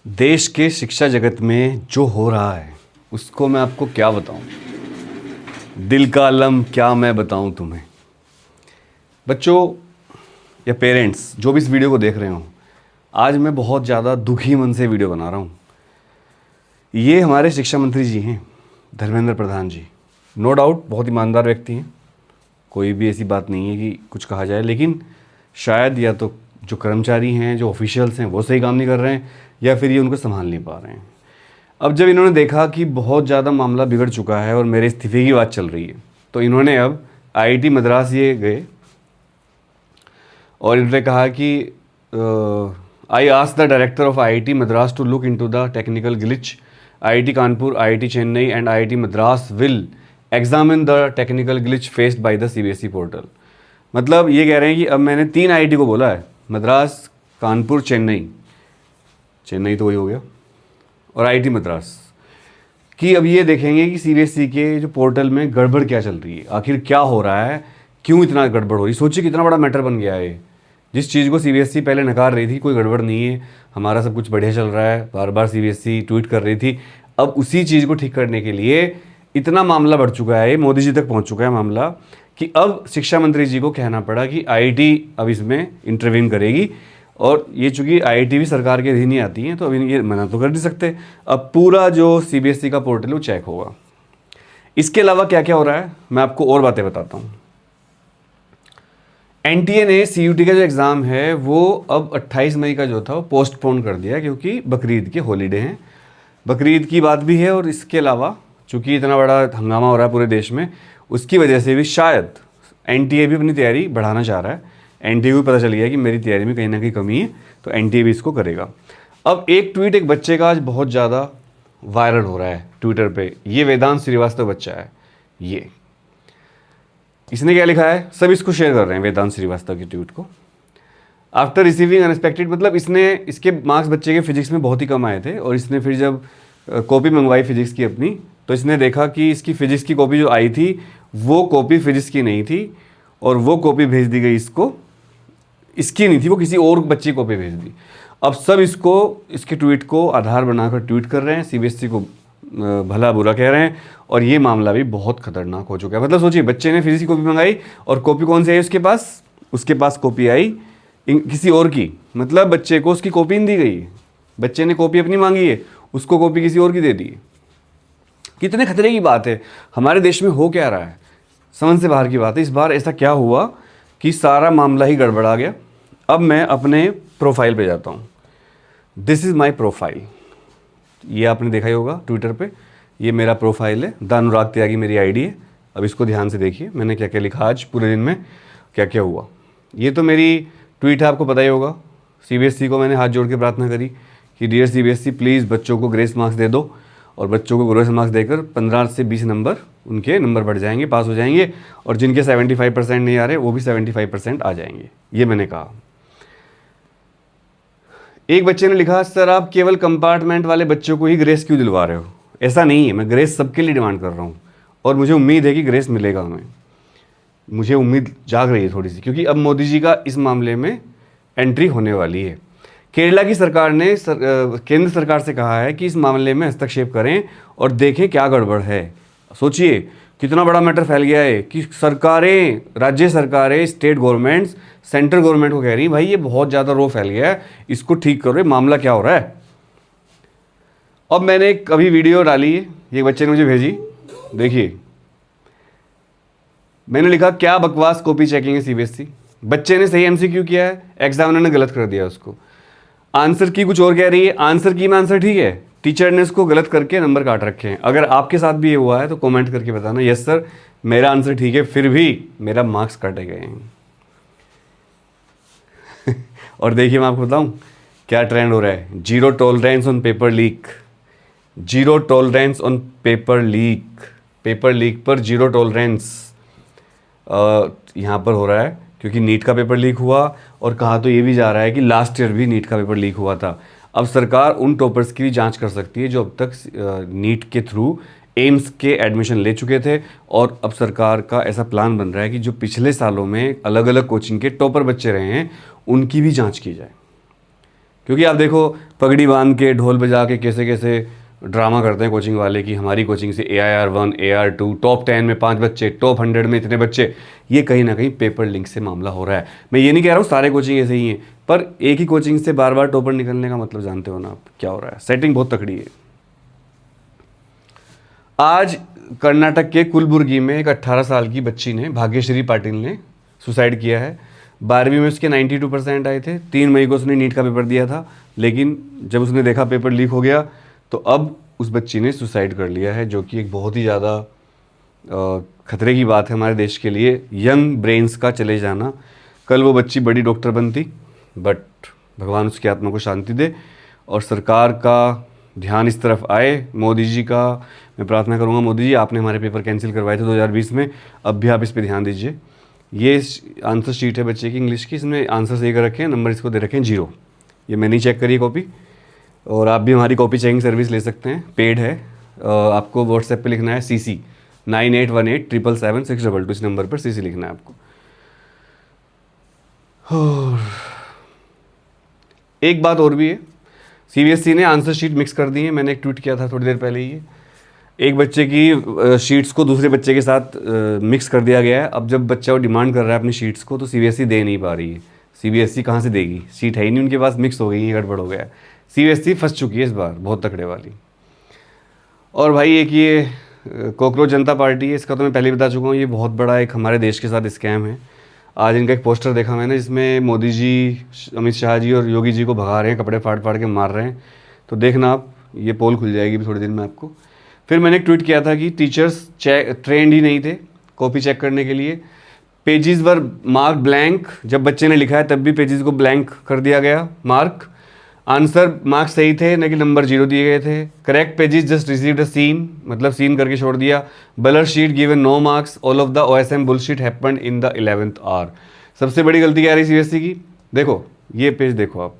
देश के शिक्षा जगत में जो हो रहा है उसको मैं आपको क्या बताऊं। दिल का अलम क्या मैं बताऊं तुम्हें। बच्चों या पेरेंट्स जो भी इस वीडियो को देख रहे हो, आज मैं बहुत ज़्यादा दुखी मन से वीडियो बना रहा हूँ। ये हमारे शिक्षा मंत्री जी हैं, धर्मेंद्र प्रधान जी। नो डाउट बहुत ईमानदार व्यक्ति हैं, कोई भी ऐसी बात नहीं है कि कुछ कहा जाए, लेकिन शायद या तो जो कर्मचारी हैं, जो ऑफिशियल्स हैं, वो सही काम नहीं कर रहे हैं, या फिर ये उनको संभाल नहीं पा रहे हैं। अब जब इन्होंने देखा कि बहुत ज़्यादा मामला बिगड़ चुका है और मेरे इस्तीफे की बात चल रही है, तो इन्होंने अब आईआईटी मद्रास ये गए और इन्होंने कहा कि I ask the director of IIT Madras to look into the technical glitch. IIT Kanpur, IIT Chennai and IIT Madras will examine the technical glitch faced by the CBSE portal. मतलब ये कह रहे हैं कि अब मैंने 3 आईआईटी को बोला है, मद्रास, कानपुर, चेन्नई, चेन्नई तो वही हो गया, और आईआईटी मद्रास, कि अब ये देखेंगे कि सीबीएसई के जो पोर्टल में गड़बड़ क्या चल रही है, आखिर क्या हो रहा है, क्यों इतना गड़बड़ हो रही है। सोचिए कितना बड़ा मैटर बन गया है। जिस चीज़ को सीबीएसई पहले नकार रही थी, कोई गड़बड़ नहीं है, हमारा सब कुछ बढ़िया चल रहा है, बार बार सीबीएसई ट्वीट कर रही थी, अब उसी चीज़ को ठीक करने के लिए इतना मामला बढ़ चुका है, मोदी जी तक पहुंच चुका है मामला, कि अब शिक्षा मंत्री जी को कहना पड़ा कि आईआईटी अब इसमें इंटरवीन करेगी। और ये चूँकि आईआईटी भी सरकार के अधीन ही आती हैं, तो अभी ये मना तो कर नहीं सकते। अब पूरा जो सीबीएसई का पोर्टल है वो चेक होगा। इसके अलावा क्या क्या हो रहा है मैं आपको और बातें बताता हूँ। एनटीए ने सीयूटी का जो एग्ज़ाम है वो अब 28 मई का जो था वो पोस्टपोन कर दिया, क्योंकि बकरीद के हॉलीडे हैं, बकरीद की बात भी है। और इसके अलावा चूँकि इतना बड़ा हंगामा हो रहा है पूरे देश में, उसकी वजह से भी शायद एनटीए भी अपनी तैयारी बढ़ाना चाह रहा है। एनटीए को भी पता चल गया कि मेरी तैयारी में कहीं ना कहीं कमी है, तो एनटीए भी इसको करेगा। अब एक ट्वीट एक बच्चे का आज बहुत ज़्यादा वायरल हो रहा है ट्विटर पे। ये वेदांत श्रीवास्तव बच्चा है, ये इसने क्या लिखा है, सब इसको शेयर कर रहे हैं वेदांत श्रीवास्तव की ट्वीट को। आफ्टर रिसीविंग अनएक्सपेक्टेड, मतलब इसके मार्क्स बच्चे के फिजिक्स में बहुत ही कम आए थे, और इसने फिर जब कॉपी मंगवाई फिजिक्स की अपनी, तो इसने देखा कि इसकी फिजिक्स की कॉपी जो आई थी वो कॉपी फिजिक्स की नहीं थी, और वो कॉपी भेज दी गई इसको, इसकी नहीं थी, वो किसी और बच्चे की कॉपी भेज दी। अब सब इसके ट्वीट को आधार बनाकर ट्वीट कर रहे हैं, सीबीएसई को भला बुरा कह रहे हैं, और ये मामला भी बहुत खतरनाक हो चुका है। मतलब सोचिए, बच्चे ने फिजिक्स की कॉपी मंगाई और कॉपी कौन सी आई उसके पास कॉपी आई किसी और की, मतलब बच्चे को उसकी कॉपी नहीं दी गई, बच्चे ने कॉपी अपनी मांगी है, उसको कॉपी किसी और की दे दी। कितने खतरे की बात है। हमारे देश में हो क्या रहा है, समझ से बाहर की बात है। इस बार ऐसा क्या हुआ कि सारा मामला ही गड़बड़ा गया। अब मैं अपने प्रोफाइल पे जाता हूँ। दिस इज़ माई प्रोफाइल, ये आपने देखा ही होगा ट्विटर पे, ये मेरा प्रोफाइल है, द अनुराग त्यागी मेरी आईडी है। अब इसको ध्यान से देखिए, मैंने क्या क्या लिखा आज पूरे दिन में, क्या क्या हुआ। ये तो मेरी ट्वीट है, आपको पता ही होगा। सीबीएसई को मैंने हाथ जोड़ के प्रार्थना करी कि डियर सीबीएसई प्लीज़ बच्चों को ग्रेस मार्क्स दे दो, और बच्चों को ग्रेस मार्क्स देकर 15 से 20 नंबर उनके नंबर बढ़ जाएंगे, पास हो जाएंगे, और जिनके 75% नहीं आ रहे वो भी 75% आ जाएंगे, ये मैंने कहा। एक बच्चे ने लिखा, सर आप केवल कंपार्टमेंट वाले बच्चों को ही ग्रेस क्यों दिलवा रहे हो। ऐसा नहीं है, मैं ग्रेस सबके लिए डिमांड कर रहा हूँ, और मुझे उम्मीद है कि ग्रेस मिलेगा हमें, मुझे उम्मीद जाग रही है थोड़ी सी, क्योंकि अब मोदी जी का इस मामले में एंट्री होने वाली है। केरला की सरकार ने केंद्र सरकार से कहा है कि इस मामले में हस्तक्षेप करें और देखें क्या गड़बड़ है। सोचिए कितना बड़ा मैटर फैल गया है कि सरकारें, राज्य सरकारें, स्टेट गवर्नमेंट्स सेंट्रल गवर्नमेंट को कह रही भाई ये बहुत ज़्यादा रो फैल गया है, इसको ठीक करो, मामला क्या हो रहा है। अब मैंने एक अभी वीडियो डाली है, ये बच्चे ने मुझे भेजी, देखिए मैंने लिखा क्या बकवास कॉपी चेकिंग है सीबीएसई। बच्चे ने सही एमसीक्यू किया है, एग्जामिनर ने गलत कर दिया उसको, आंसर की कुछ और कह रही है, आंसर की में आंसर ठीक है, टीचर ने इसको गलत करके नंबर काट रखे हैं। अगर आपके साथ भी ये हुआ है तो कमेंट करके बताना, यस सर मेरा आंसर ठीक है फिर भी मेरा मार्क्स काटे गए हैं। और देखिए मैं आपको बताऊं क्या ट्रेंड हो रहा है, zero tolerance on paper leak, zero tolerance on paper leak, paper leak पर जीरो टॉलरेंस यहाँ पर हो रहा है, क्योंकि नीट का पेपर लीक हुआ, और कहा तो ये भी जा रहा है कि लास्ट ईयर भी नीट का पेपर लीक हुआ था। अब सरकार उन टॉपर्स की भी जांच कर सकती है जो अब तक नीट के थ्रू एम्स के एडमिशन ले चुके थे, और अब सरकार का ऐसा प्लान बन रहा है कि जो पिछले सालों में अलग अलग कोचिंग के टॉपर बच्चे रहे हैं उनकी भी जांच की जाए। क्योंकि आप देखो पगड़ी बांध के ढोल बजा के कैसे कैसे ड्रामा करते हैं कोचिंग वाले कि हमारी कोचिंग से AIR 1 AIR 2 टॉप 10 में 5 बच्चे, टॉप 100 में इतने बच्चे। ये कहीं ना कहीं पेपर लिंक से मामला हो रहा है। मैं ये नहीं कह रहा हूँ सारे कोचिंग ऐसे ही हैं, पर एक ही कोचिंग से बार बार टॉपर निकलने का मतलब जानते हो ना आप क्या हो रहा है। सेटिंग बहुत तकड़ी है। आज कर्नाटक के कुलबुर्गी में एक 18 साल की बच्ची ने, भाग्यश्री पाटिल ने, सुसाइड किया है। 12वीं में उसके 92% आए थे। 3 मई को उसने नीट का पेपर दिया था, लेकिन जब उसने देखा पेपर लीक हो गया तो अब उस बच्ची ने सुसाइड कर लिया है, जो कि एक बहुत ही ज़्यादा खतरे की बात है हमारे देश के लिए। यंग ब्रेन्स का चले जाना। कल वो बच्ची बड़ी डॉक्टर बनती, बट भगवान उसकी आत्मा को शांति दे और सरकार का ध्यान इस तरफ आए। मोदी जी का मैं प्रार्थना करूंगा, मोदी जी आपने हमारे पेपर कैंसिल करवाए थे 2020 में, अब भी आप इस पे ध्यान दीजिए। ये आंसर शीट है बच्चे की इंग्लिश की, इसमें आंसर सही कर रखे हैं, नंबर इसको दे रखे हैं 0। ये मैंने चेक करी कॉपी, और आप भी हमारी कॉपी चेकिंग सर्विस ले सकते हैं, पेड है। आपको व्हाट्सएप पे लिखना है CC 9818777622, इस नंबर पर CC लिखना है आपको। एक बात और भी है, CBSE ने आंसर शीट मिक्स कर दी है। मैंने एक ट्वीट किया था थोड़ी देर पहले ही। एक बच्चे की शीट्स को दूसरे बच्चे के साथ मिक्स कर दिया गया है। अब जब बच्चा वो डिमांड कर रहा है अपनी शीट्स को, तो CBSE दे नहीं पा रही है। CBSE कहाँ से देगी, सीट है ही नहीं उनके पास, मिक्स हो गई है, गड़बड़ हो गया है। CBSE फंस चुकी है इस बार, बहुत तकड़े वाली। और भाई एक ये कॉकरोच जनता पार्टी है, इसका तो मैं पहले ही बता चुका हूँ, ये बहुत बड़ा एक हमारे देश के साथ स्कैम है। आज इनका एक पोस्टर देखा मैंने, जिसमें मोदी जी, अमित शाह जी और योगी जी को भगा रहे हैं, कपड़े फाड़ फाड़ के मार रहे हैं। तो देखना आप, ये पोल खुल जाएगी भी थोड़ी देर में आपको। फिर मैंने एक ट्वीट किया था कि टीचर्स ट्रेंड ही नहीं थे कॉपी चेक करने के लिए। पेजेस वर मार्क ब्लैंक, जब बच्चे ने लिखा है तब भी पेजेस को ब्लैंक कर दिया गया मार्क। आंसर मार्क्स सही थे, लेकिन नंबर 0 दिए गए थे। Correct pages just received a seen, मतलब सीन करके छोड़ दिया। Blur sheet given no marks, all of the OSM bullshit happened in the 11th hour. सबसे बड़ी गलती क्या रही CBSE की, देखो ये पेज देखो आप।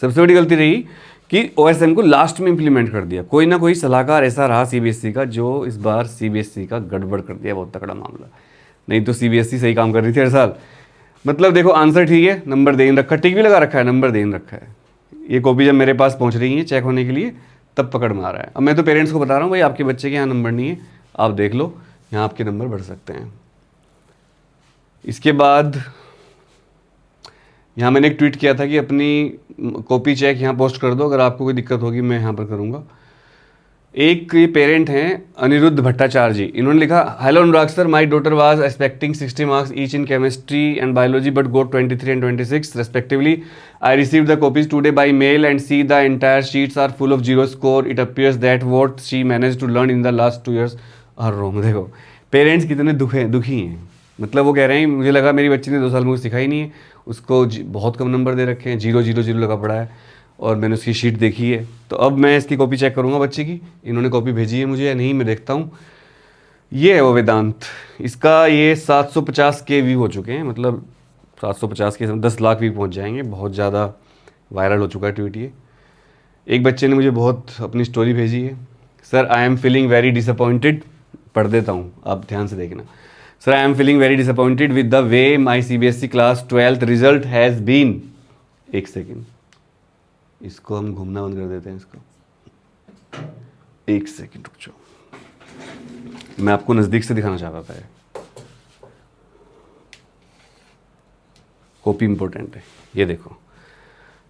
सबसे बड़ी गलती रही कि OSM को लास्ट में इंप्लीमेंट कर दिया। कोई ना कोई सलाहकार ऐसा रहा CBSE का, जो इस बार CBSE का गड़बड़ कर दिया, बहुत तगड़ा मामला। नहीं तो CBSE सही काम कर रही थी हर साल। मतलब देखो आंसर ठीक है, नंबर दे रखा, टिक भी लगा रखा है, नंबर दे रखा है। ये कॉपी जब मेरे पास पहुंच रही है चेक होने के लिए, तब पकड़ में आ रहा है। अब मैं तो पेरेंट्स को बता रहा हूँ, भाई आपके बच्चे के यहाँ नंबर नहीं है, आप देख लो, यहाँ आपके नंबर बढ़ सकते हैं। इसके बाद यहाँ मैंने एक ट्वीट किया था कि अपनी कॉपी चेक यहाँ पोस्ट कर दो, अगर आपको कोई दिक्कत होगी मैं यहाँ पर करूँगा। एक ये पेरेंट हैं अनिरुद्ध भट्टाचार्य जी, इन्होंने लिखा, hello Anurag sir, my daughter was expecting 60 marks each in chemistry and biology but got 23 and 26 respectively. I received the copies today by mail and see the entire sheets are full of zero score. It appears that what she managed to learn in the last 2 years are wrong. देखो parents कितने दुखी हैं, मतलब वो कह रहे हैं मुझे लगा मेरी बच्ची ने 2 साल में कुछ सिखाई नहीं है, उसको बहुत कम नंबर दे रखे हैं, 0 लगा पड़ा है, और मैंने उसकी शीट देखी है। तो अब मैं इसकी कॉपी चेक करूँगा बच्चे की, इन्होंने कॉपी भेजी है मुझे या नहीं, मैं देखता हूँ। ये है वो वेदांत, इसका ये 750 के व्यू हो चुके हैं, मतलब 750 के 10 लाख व्यू पहुँच जाएंगे, बहुत ज़्यादा वायरल हो चुका है ट्वीट ये। एक बच्चे ने मुझे बहुत अपनी स्टोरी भेजी है, sir I am feeling very disappointed, पढ़ देता हूँ आप ध्यान से देखना। Sir I am feeling very disappointed with the way my CBSE class 12th result has been. एक सेकेंड, इसको हम घूमना बंद कर देते हैं, इसको एक सेकेंड रुक जाओ, मैं आपको नज़दीक से दिखाना चाहता था। कॉपी इंपॉर्टेंट है, ये देखो।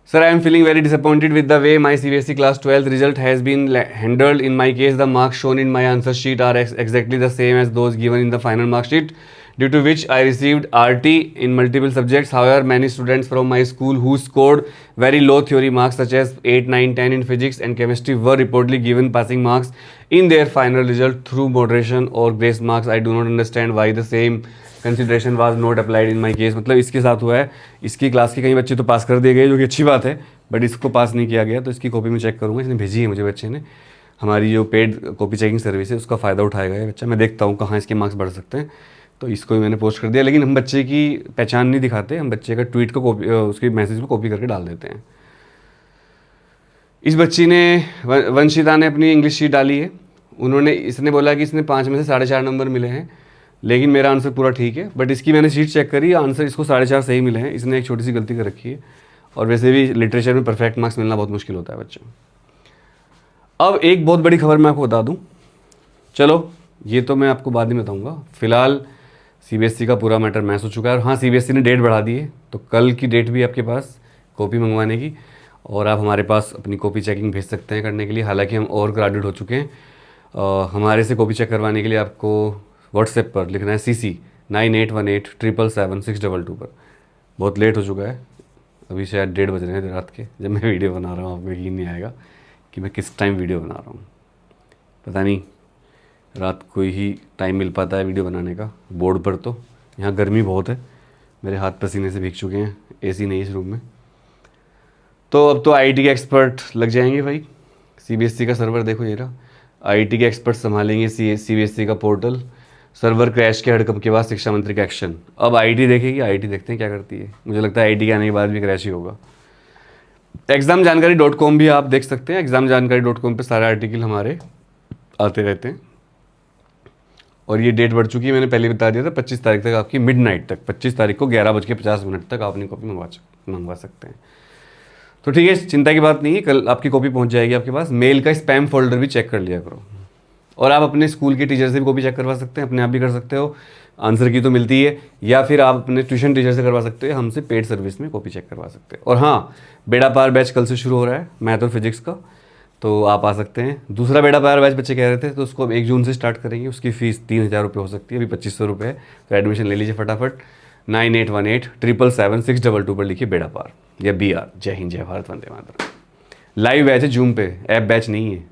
Sir I am feeling very disappointed with the way my CBSE class 12th result has been handled in my case. The marks shown in my answer sheet are exactly the same as those given in the final mark sheet, due to which I received RT in multiple subjects. However, many students from my school who scored very low theory marks such as 8, 9, 10 in physics and chemistry were reportedly given passing marks in their final result through moderation or grace marks. I do not understand why the same consideration was not applied in my case. मतलब इसके साथ हुआ है, इसकी class के कई बच्चे तो पास कर दिए गए, जो कि अच्छी बात है, बट इसको पास नहीं किया गया। तो इसकी कॉपी में चेक करूँगा, इसने भेजी है मुझे बच्चे ने, हमारी जो पेड कॉपी चेकिंग सर्विस है उसका फ़ायदा उठाएगा ये बच्चा। मैं देखता हूँ कहाँ इसके मार्क्स बढ़ सकते हैं, तो इसको भी मैंने पोस्ट कर दिया। लेकिन हम बच्चे की पहचान नहीं दिखाते, हम बच्चे का ट्वीट को कॉपी, उसकी मैसेज को कॉपी करके डाल देते हैं। इस बच्ची ने, वंशिता ने अपनी इंग्लिश शीट डाली है, इसने बोला कि इसने 5 में से 4.5 नंबर मिले हैं, लेकिन मेरा आंसर पूरा ठीक है। बट इसकी मैंने शीट चेक करी, आंसर इसको 4.5 सही मिले हैं, इसने एक छोटी सी गलती कर रखी है, और वैसे भी लिटरेचर में परफेक्ट मार्क्स मिलना बहुत मुश्किल होता है बच्चों। अब एक बहुत बड़ी खबर मैं आपको बता दूं, चलो ये तो मैं आपको बाद में बताऊंगा, फिलहाल सीबीएसई का पूरा मैटर मैच हो चुका है। और हाँ, सीबीएसई ने डेट बढ़ा दी है, तो कल की डेट भी आपके पास कॉपी मंगवाने की, और आप हमारे पास अपनी कॉपी चेकिंग भेज सकते हैं करने के लिए। हालांकि हम और ग्रेजुएट हो चुके हैं, हमारे से कॉपी चेक करवाने के लिए आपको व्हाट्सएप पर लिखना है CC 9818777622 पर। बहुत लेट हो चुका है, अभी शायद 1:30 बज रहे हैं रात के जब मैं वीडियो बना रहा हूँ। आपको यकीन नहीं आएगा कि मैं किस टाइम वीडियो बना रहा हूँ। पता नहीं रात को ही टाइम मिल पाता है वीडियो बनाने का बोर्ड पर। तो यहाँ गर्मी बहुत है, मेरे हाथ पसीने से भीग चुके हैं, AC नहीं इस रूम में। तो अब तो IIT के एक्सपर्ट लग जाएंगे भाई। CBSE का सर्वर देखो ये रहा, IIT के एक्सपर्ट संभालेंगे CBSE का पोर्टल। सर्वर क्रैश के हड़कंप के बाद शिक्षा मंत्री का एक्शन। अब IIT देखेगी, IIT देखते हैं क्या करती है। मुझे लगता है IIT के आने के बाद भी क्रैश ही होगा। examjankari.com भी आप देख सकते हैं। examjankari.com पे सारे आर्टिकल हमारे आते रहते हैं। और ये डेट बढ़ चुकी है, मैंने पहले बता दिया था 25 तारीख तक, आपकी मिडनाइट तक, 25 तारीख को 11:50 तक आप अपनी कॉपी मंगवा सकते हैं। तो ठीक है, चिंता की बात नहीं है, कल आपकी कॉपी पहुंच जाएगी आपके पास। मेल का स्पैम फोल्डर भी चेक कर लिया करो। और आप अपने स्कूल के टीचर से भी कॉपी चेक करवा सकते हैं, अपने आप भी कर सकते हो, आंसर की तो मिलती है, या फिर आप अपने ट्यूशन टीचर से करवा सकते हो, हमसे पेड सर्विस में कॉपी चेक करवा सकते हैं। और हाँ, बेड़ा पार बैच कल से शुरू हो रहा है मैथ और फिजिक्स का, तो आप आ सकते हैं। दूसरा बेड़ा पार बैच बच्चे कह रहे थे, तो उसको अब 1 जून से स्टार्ट करेंगे। उसकी फ़ीस 3000 रुपये हो सकती है, अभी 2500 रुपये है। तो एडमिशन ले लीजिए फटाफट। 9818777622 पर लिखिए बेड़ा पार या BR। जय हिंद, जय भारत, वंदे मातरम। लाइव बैच है जूम पे, ऐप बैच नहीं है।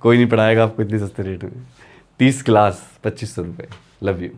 कोई नहीं पढ़ाएगा आपको इतने सस्ते रेट में। 30 क्लास 2500 रुपये। Love you.